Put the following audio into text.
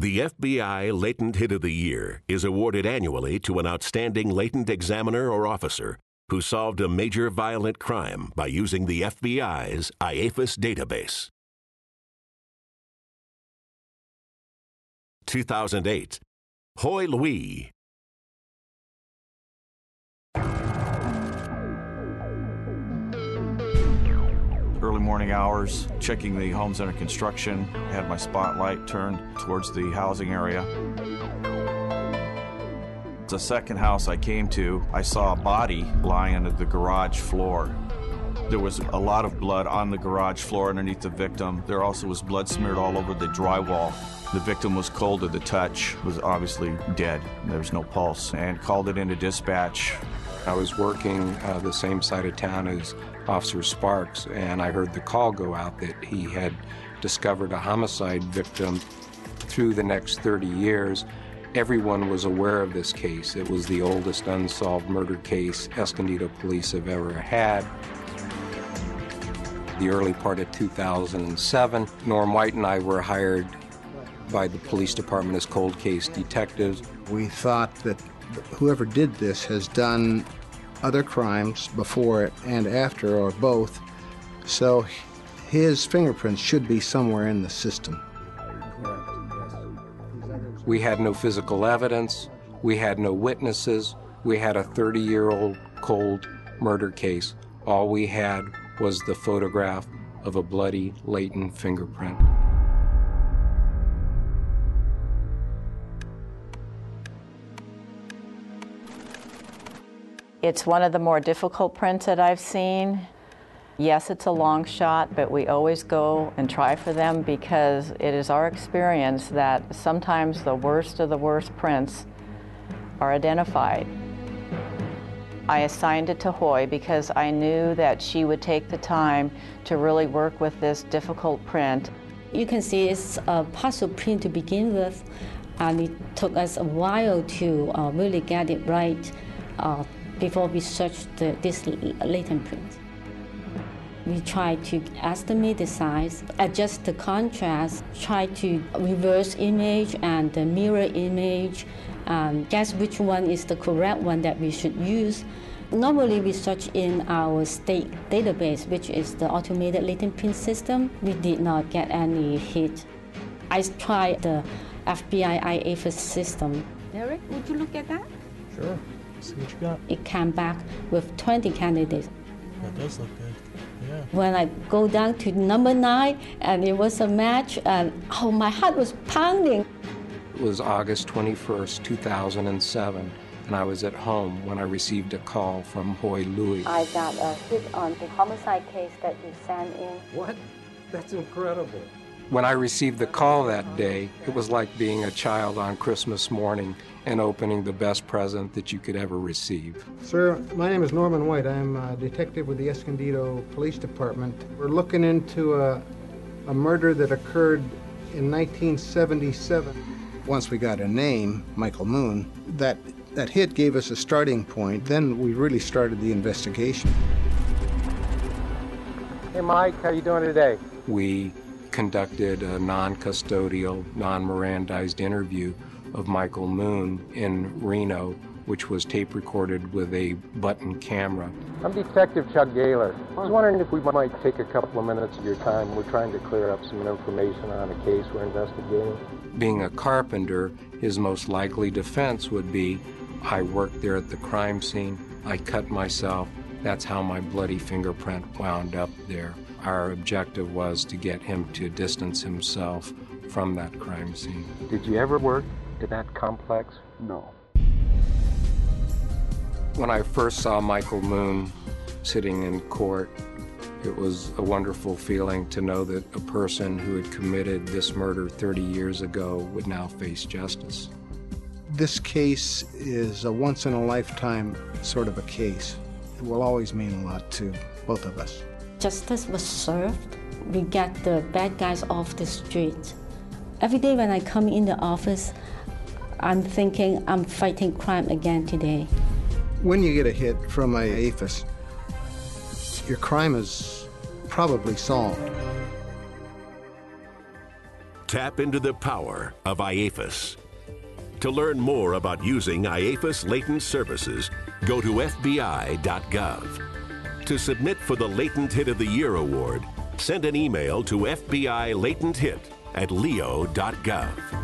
The FBI Latent Hit of the Year is awarded annually to an outstanding latent examiner or officer who solved a major violent crime by using the FBI's IAFIS database. 2008, Hoi Louis. Early morning hours, checking the homes under construction. I had my spotlight turned towards the housing area. The second house I came to, I saw a body lying under the garage floor. There was a lot of blood on the garage floor underneath the victim. There also was blood smeared all over the drywall. The victim was cold to the touch, was obviously dead. There was no pulse, and called it into dispatch. I was working the same side of town as Officer Sparks, and I heard the call go out that he had discovered a homicide victim. Through the next 30 years, everyone was aware of this case. It was the oldest unsolved murder case Escondido police have ever had. The early part of 2007, Norm White and I were hired by the police department as cold case detectives. We thought that whoever did this has done other crimes before it and after, or both, so his fingerprints should be somewhere in the system. We had no physical evidence, we had no witnesses, we had a 30-year-old cold murder case. All we had was the photograph of a bloody, latent fingerprint. It's one of the more difficult prints that I've seen. Yes, it's a long shot, but we always go and try for them because it is our experience that sometimes the worst of the worst prints are identified. I assigned it to Hoi because I knew that she would take the time to really work with this difficult print. You can see it's a puzzle print to begin with, and it took us a while to really get it right before we searched this latent print. We try to estimate the size, adjust the contrast, try to reverse image and the mirror image, guess which one is the correct one that we should use. Normally we search in our state database, which is the automated latent print system. We did not get any hit. I tried the FBI IAFIS system. Derek, would you look at that? Sure. See what you got. It came back with 20 candidates. That does look good. Yeah. When I go down to number 9 and it was a match, and oh, my heart was pounding. It was August 21st, 2007, and I was at home when I received a call from Hoi Louis. I got a hit on the homicide case that you sent in. What? That's incredible. When I received the call that day, it was like being a child on Christmas morning and opening the best present that you could ever receive. Sir, my name is Norman White. I'm a detective with the Escondido Police Department. We're looking into a murder that occurred in 1977. Once we got a name, Michael Moon, that hit gave us a starting point. Then we really started the investigation. Hey Mike, how you doing today? We conducted a non-custodial, non-Mirandized interview of Michael Moon in Reno, which was tape recorded with a button camera. I'm Detective Chuck Gaylor. I was wondering if we might take a couple of minutes of your time. We're trying to clear up some information on a case we're investigating. Being a carpenter, his most likely defense would be, I worked there at the crime scene, I cut myself, that's how my bloody fingerprint wound up there. Our objective was to get him to distance himself from that crime scene. Did you ever work in that complex? No. When I first saw Michael Moon sitting in court, it was a wonderful feeling to know that a person who had committed this murder 30 years ago would now face justice. This case is a once-in-a-lifetime sort of a case. It will always mean a lot to both of us. Justice was served. We get the bad guys off the street. Every day when I come in the office, I'm thinking I'm fighting crime again today. When you get a hit from a APHIS, your crime is probably solved. Tap into the power of IAFIS. To learn more about using IAFIS latent services, go to FBI.gov. To submit for the Latent Hit of the Year award, send an email to FBI Latent Hit at leo.gov.